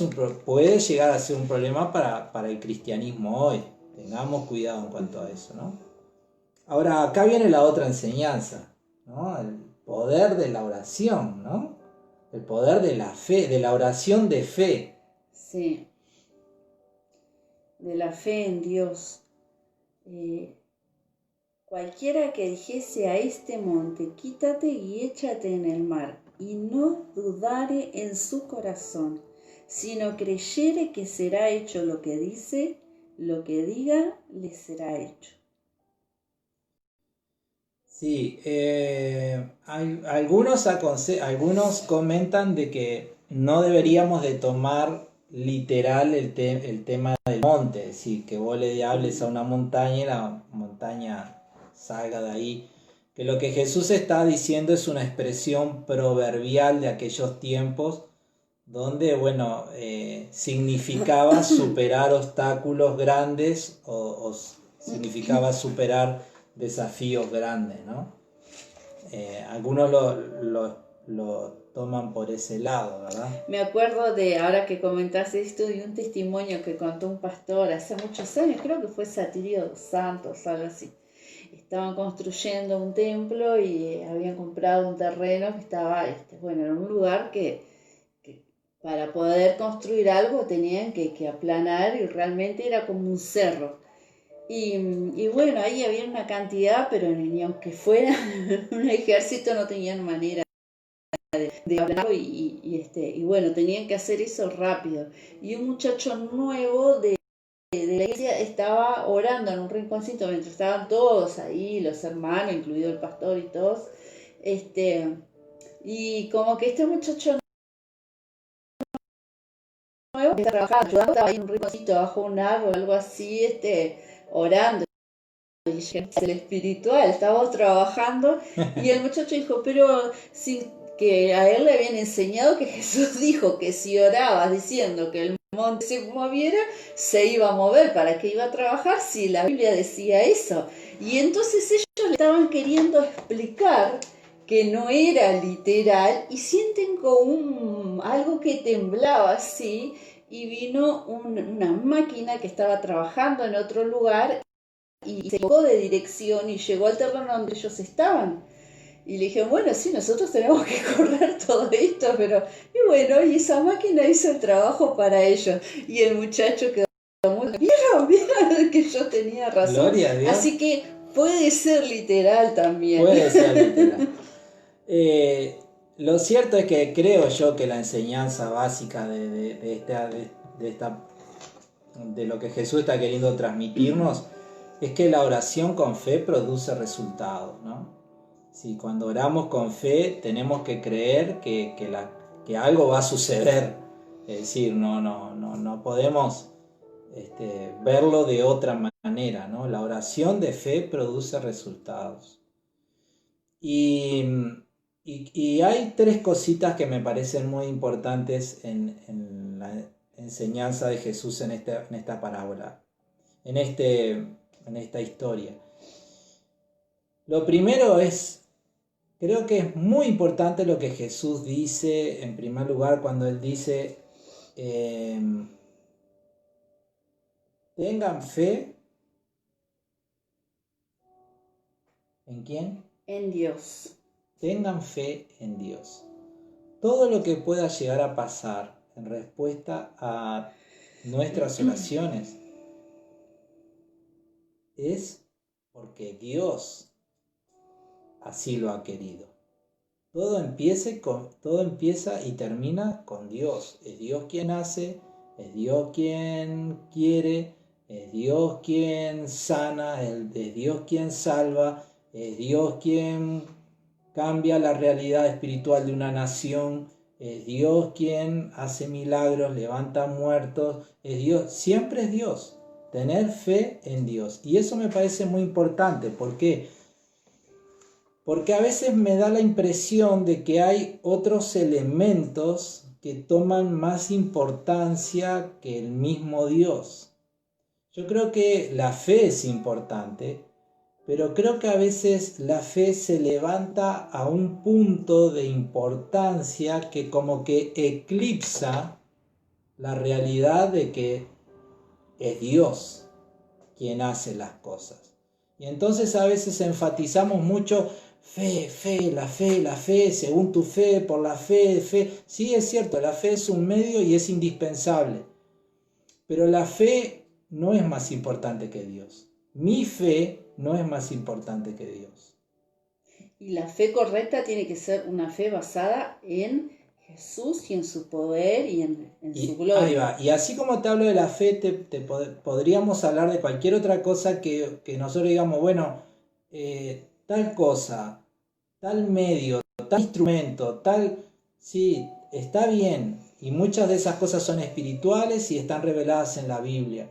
puede llegar a ser un problema para el cristianismo hoy. Tengamos cuidado en cuanto a eso, ¿no? Ahora, acá viene la otra enseñanza, ¿no? El poder de la oración, ¿no? El poder de la fe, de la oración de fe. Sí. De la fe en Dios. Cualquiera que dijese a este monte, quítate y échate en el mar, y no dudare en su corazón, sino creyere que será hecho lo que dice, lo que diga le será hecho. Sí, algunos comentan de que no deberíamos de tomar literal el tema del monte, es decir, que vos le hables a una montaña y la montaña salga de ahí. Que lo que Jesús está diciendo es una expresión proverbial de aquellos tiempos donde, bueno, significaba superar obstáculos grandes o significaba superar desafíos grandes, ¿no? Algunos lo toman por ese lado, ¿verdad? Me acuerdo de, ahora que comentaste esto, de un testimonio que contó un pastor hace muchos años, creo que fue Satirio dos Santos, algo así. Estaban construyendo un templo y habían comprado un terreno que estaba, bueno, en un lugar que para poder construir algo tenían que aplanar y realmente era como un cerro. Y bueno, ahí había una cantidad, pero ni aunque fuera un ejército no tenían manera de hablarlo y bueno, tenían que hacer eso rápido. Y un muchacho nuevo de la iglesia estaba orando en un rinconcito mientras estaban todos ahí, los hermanos, incluido el pastor y todos, y como que este muchacho nuevo que estaba trabajando, estaba ahí en un rinconcito bajo un árbol, algo así, orando. Y el espiritual, estábamos trabajando y el muchacho dijo, pero si que a él le habían enseñado que Jesús dijo que si orabas diciendo que el monte se moviera, se iba a mover. ¿Para qué iba a trabajar si la Biblia decía eso? Y entonces ellos le estaban queriendo explicar que no era literal y sienten como algo que temblaba así y vino una máquina que estaba trabajando en otro lugar y se equivocó de dirección y llegó al terreno donde ellos estaban. Y le dije, bueno, sí, nosotros tenemos que correr todo esto, pero... Y bueno, y esa máquina hizo el trabajo para ellos. Y el muchacho quedó muy... ¿Vieron que yo tenía razón? Gloria a Dios. Así que puede ser literal también. Puede ser literal. Lo cierto es que creo yo que la enseñanza básica de lo que Jesús está queriendo transmitirnos es que la oración con fe produce resultados, ¿no? Si cuando oramos con fe tenemos que creer que algo va a suceder, es decir, no podemos verlo de otra manera, ¿no? La oración de fe produce resultados. Y hay tres cositas que me parecen muy importantes en la enseñanza de Jesús en esta parábola, en esta historia. Lo primero creo que es muy importante lo que Jesús dice, en primer lugar, cuando Él dice, tengan fe. ¿En quién? En Dios. Tengan fe en Dios. Todo lo que pueda llegar a pasar en respuesta a nuestras oraciones es porque Dios así lo ha querido. Todo empieza y termina con Dios. Es Dios quien hace, es Dios quien quiere, es Dios quien sana, es Dios quien salva, es Dios quien cambia la realidad espiritual de una nación, es Dios quien hace milagros, levanta muertos, es Dios, siempre es Dios. Tener fe en Dios. Y eso me parece muy importante. ¿Por qué? Porque a veces me da la impresión de que hay otros elementos que toman más importancia que el mismo Dios. Yo creo que la fe es importante, pero creo que a veces la fe se levanta a un punto de importancia que como que eclipsa la realidad de que es Dios quien hace las cosas. Y entonces a veces enfatizamos mucho la fe, según tu fe, por la fe. Sí, es cierto, la fe es un medio y es indispensable, pero la fe no es más importante que Dios. Mi fe no es más importante que Dios. Y la fe correcta tiene que ser una fe basada en Jesús y en su poder y en su gloria. Ahí va. Y así como te hablo de la fe, podríamos hablar de cualquier otra cosa que nosotros digamos, bueno, tal cosa, tal medio, tal instrumento, tal... Sí, está bien. Y muchas de esas cosas son espirituales y están reveladas en la Biblia.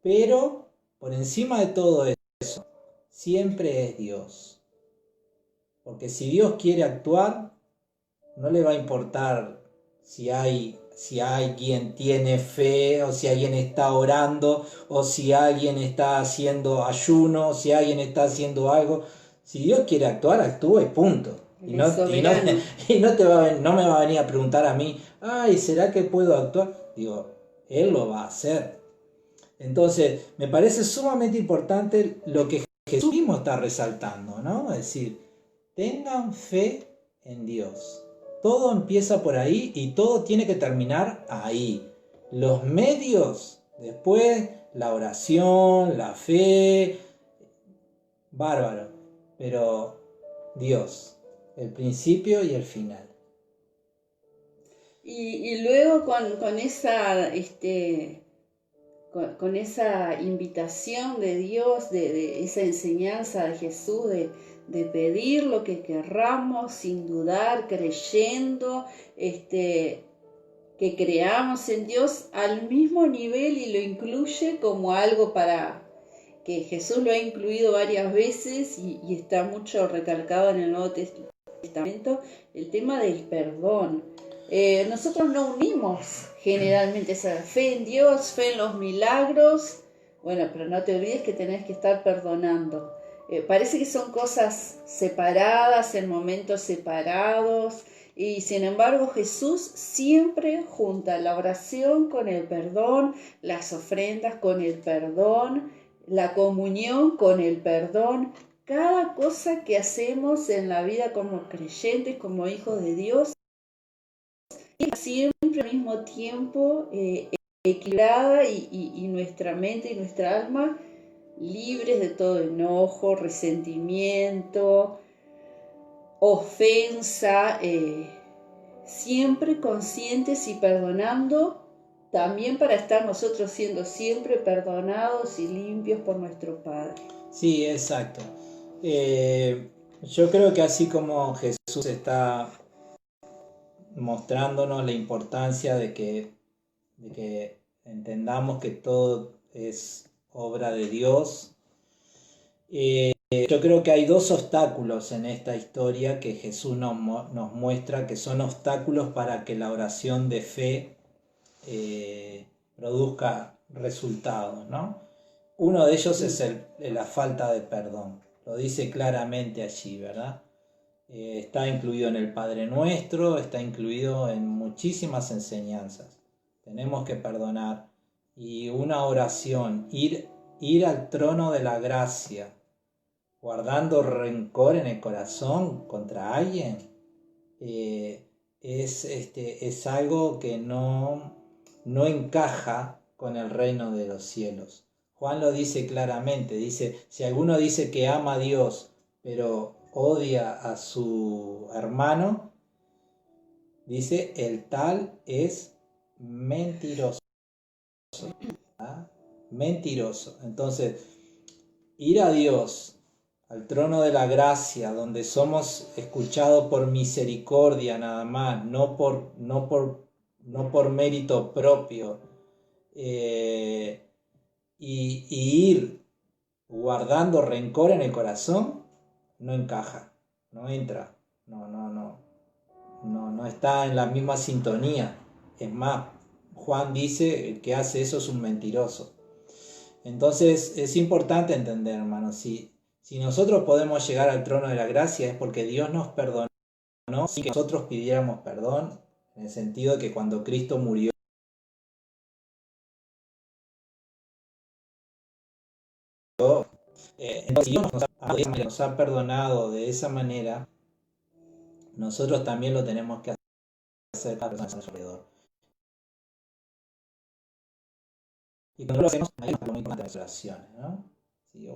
Pero por encima de todo eso, siempre es Dios. Porque si Dios quiere actuar, no le va a importar si alguien tiene fe, o si alguien está orando, o si alguien está haciendo ayuno, o si alguien está haciendo algo. Si Dios quiere actuar, actúa y punto. Y no me va a venir a preguntar a mí, ay, ¿será que puedo actuar? Digo, Él lo va a hacer. Entonces, me parece sumamente importante lo que Jesús mismo está resaltando, ¿no? Es decir, tengan fe en Dios. Todo empieza por ahí y todo tiene que terminar ahí. Los medios, después la oración, la fe, bárbaro. Pero Dios, el principio y el final. Y luego con esa con esa invitación de Dios, de esa enseñanza de Jesús, de pedir lo que querramos sin dudar, creyendo, que creamos en Dios al mismo nivel, y lo incluye como algo para que Jesús lo ha incluido varias veces y está mucho recalcado en el Nuevo Testamento, el tema del perdón. Nosotros no unimos generalmente esa fe en Dios, fe en los milagros. Bueno, pero no te olvides que tenés que estar perdonando. Parece que son cosas separadas, en momentos separados, y sin embargo Jesús siempre junta la oración con el perdón, las ofrendas con el perdón, la comunión con el perdón. Cada cosa que hacemos en la vida como creyentes, como hijos de Dios, siempre al mismo tiempo equilibrada, y nuestra mente y nuestra alma libres de todo enojo, resentimiento, ofensa, siempre conscientes y perdonando, también para estar nosotros siendo siempre perdonados y limpios por nuestro Padre. Sí, exacto. Yo creo que así como Jesús está mostrándonos la importancia de que entendamos que todo es obra de Dios, yo creo que hay dos obstáculos en esta historia que Jesús nos muestra, que son obstáculos para que la oración de fe produzca resultados, ¿no? Uno de ellos es la falta de perdón. Lo dice claramente allí, ¿verdad? Está incluido en el Padre Nuestro, está incluido en muchísimas enseñanzas. Tenemos que perdonar. Y una oración, ir al trono de la gracia, guardando rencor en el corazón contra alguien, es algo que no encaja con el reino de los cielos. Juan lo dice claramente, dice, si alguno dice que ama a Dios, pero odia a su hermano, dice, el tal es mentiroso. ¿Ah? Mentiroso. Entonces, ir a Dios al trono de la gracia, donde somos escuchados por misericordia nada más, no por mérito propio, y ir guardando rencor en el corazón, no encaja, no entra, no está en la misma sintonía. Es más, Juan dice, el que hace eso es un mentiroso. Entonces es importante entender, hermanos, si nosotros podemos llegar al trono de la gracia es porque Dios nos perdonó sin que nosotros pidiéramos perdón, en el sentido de que cuando Cristo murió, entonces si Dios nos ha perdonado de esa manera, nosotros también lo tenemos que hacer para personas a nuestro alrededor. Y cuando lo hacemos, ahí lo mismo en nuestras oraciones, ¿no? Si,